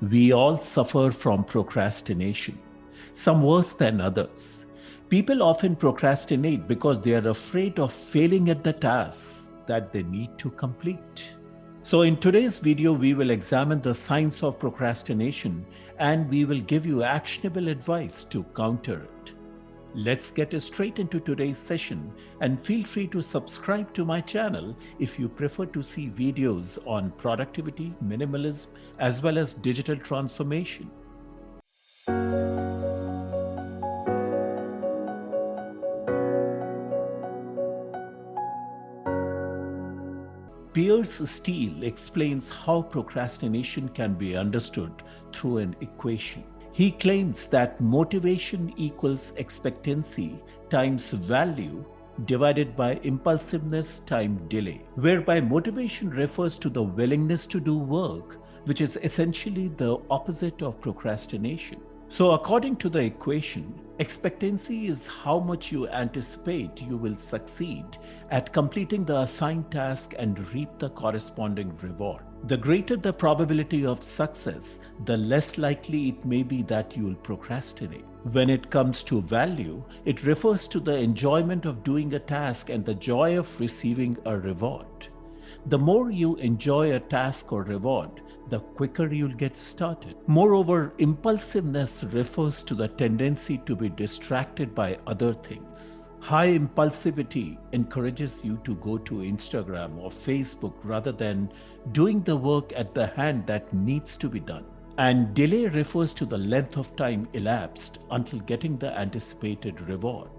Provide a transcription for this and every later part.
We all suffer from procrastination, some worse than others. People often procrastinate because they are afraid of failing at the tasks that they need to complete. So, in today's video, we will examine the signs of procrastination and we will give you actionable advice to counter it. Let's get straight into today's session and feel free to subscribe to my channel if you prefer to see videos on productivity, minimalism, as well as digital transformation. Piers explains how procrastination can be understood through an equation. He claims that motivation equals expectancy times value divided by impulsiveness times delay, whereby motivation refers to the willingness to do work, which is essentially the opposite of procrastination. So, according to the equation, expectancy is how much you anticipate you will succeed at completing the assigned task and reap the corresponding reward. The greater the probability of success, the less likely it may be that you will procrastinate. When it comes to value, it refers to the enjoyment of doing a task and the joy of receiving a reward. The more you enjoy a task or reward, the quicker you'll get started. Moreover, impulsiveness refers to the tendency to be distracted by other things. High impulsivity encourages you to go to Instagram or Facebook rather than doing the work at the hand that needs to be done. And delay refers to the length of time elapsed until getting the anticipated reward.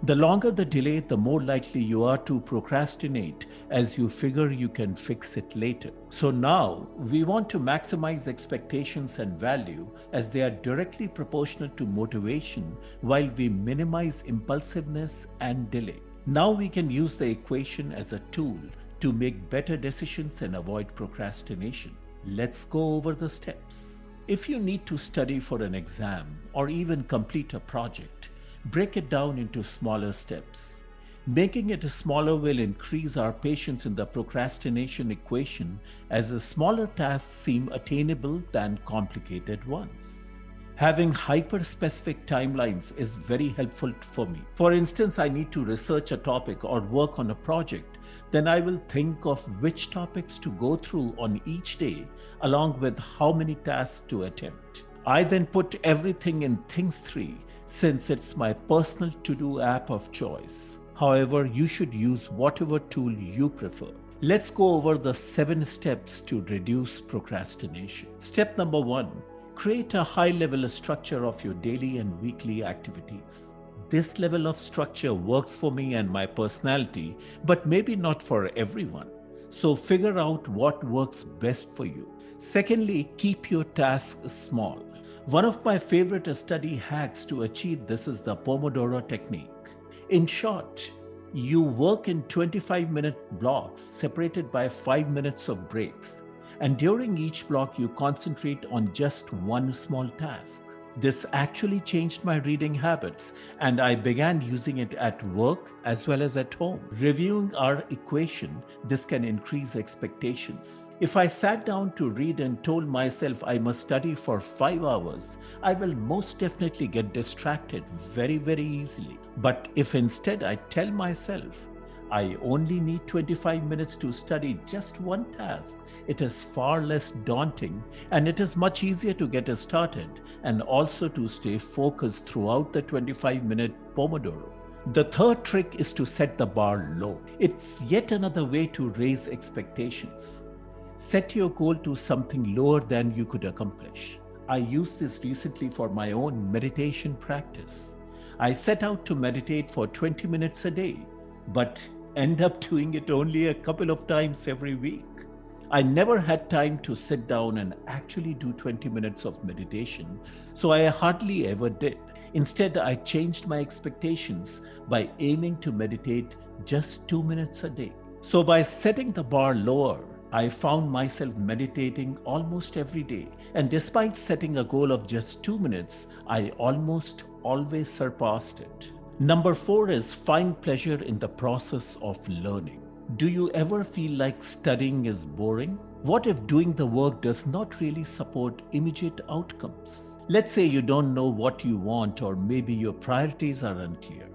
The longer the delay, the more likely you are to procrastinate as you figure you can fix it later. So now, we want to maximize expectations and value as they are directly proportional to motivation while we minimize impulsiveness and delay. Now we can use the equation as a tool to make better decisions and avoid procrastination. Let's go over the steps. If you need to study for an exam or even complete a project, break it down into smaller steps. Making it smaller will increase our patience in the procrastination equation as a smaller tasks seem attainable than complicated ones. Having hyper-specific timelines is very helpful for me. For instance, I need to research a topic or work on a project, then I will think of which topics to go through on each day along with how many tasks to attempt. I then put everything in Things 3 since it's my personal to-do app of choice. However, you should use whatever tool you prefer. Let's go over the 7 steps to reduce procrastination. Step number 1, create a high-level structure of your daily and weekly activities. This level of structure works for me and my personality, but maybe not for everyone. So figure out what works best for you. Secondly, keep your tasks small. One of my favorite study hacks to achieve this is the Pomodoro technique. In short, you work in 25-minute blocks separated by 5 minutes of breaks, and during each block you concentrate on just one small task. This actually changed my reading habits, and I began using it at work as well as at home. Reviewing our equation, this can increase expectations. If I sat down to read and told myself I must study for 5 hours, I will most definitely get distracted very easily. But if instead I tell myself, I only need 25 minutes to study just one task, it is far less daunting and it is much easier to get started and also to stay focused throughout the 25-minute Pomodoro. The third trick is to set the bar low. It's yet another way to raise expectations. Set your goal to something lower than you could accomplish. I used this recently for my own meditation practice. I set out to meditate for 20 minutes a day, but end up doing it only a couple of times every week. I never had time to sit down and actually do 20 minutes of meditation, so I hardly ever did. Instead, I changed my expectations by aiming to meditate just 2 minutes a day. So by setting the bar lower, I found myself meditating almost every day, and despite setting a goal of just 2 minutes, I almost always surpassed it. Number 4 is find pleasure in the process of learning. Do you ever feel like studying is boring? What if doing the work does not really support immediate outcomes? Let's say you don't know what you want, or maybe your priorities are unclear.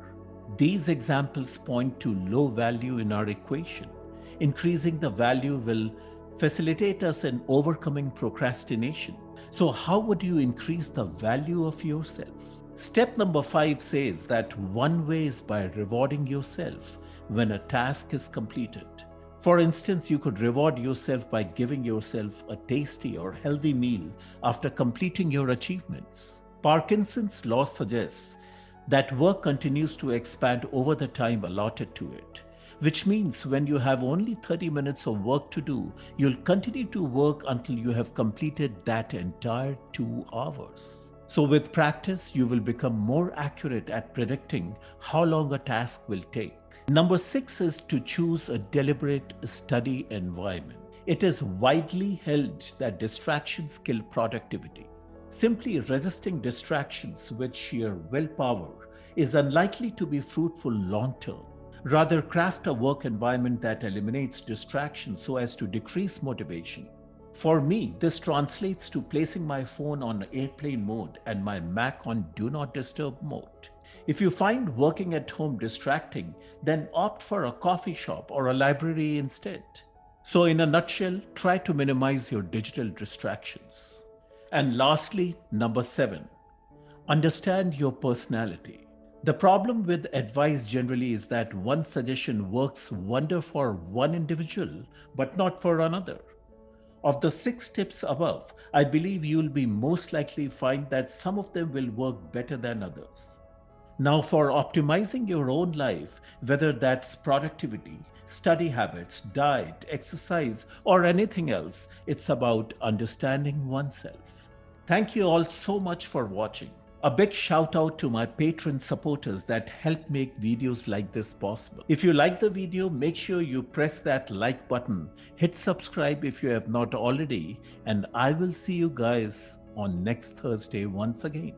These examples point to low value in our equation. Increasing the value will facilitate us in overcoming procrastination. So, how would you increase the value of yourself? Step number 5 says that one way is by rewarding yourself when a task is completed. For instance, you could reward yourself by giving yourself a tasty or healthy meal after completing your achievements. Parkinson's law suggests that work continues to expand over the time allotted to it, which means when you have only 30 minutes of work to do, you'll continue to work until you have completed that entire 2 hours. So, with practice, you will become more accurate at predicting how long a task will take. Number 6 is to choose a deliberate study environment. It is widely held that distractions kill productivity. Simply resisting distractions with sheer willpower is unlikely to be fruitful long term. Rather, craft a work environment that eliminates distractions so as to decrease motivation. For me, this translates to placing my phone on airplane mode and my Mac on do not disturb mode. If you find working at home distracting, then opt for a coffee shop or a library instead. So, in a nutshell, try to minimize your digital distractions. And lastly, number 7, understand your personality. The problem with advice generally is that one suggestion works wonder for one individual, but not for another. Of the 6 tips above, I believe you'll be most likely find that some of them will work better than others. Now, for optimizing your own life, whether that's productivity, study habits, diet, exercise, or anything else, it's about understanding oneself. Thank you all so much for watching. A big shout out to my Patreon supporters that help make videos like this possible. If you like the video, make sure you press that like button, hit subscribe if you have not already, and I will see you guys on next Thursday once again.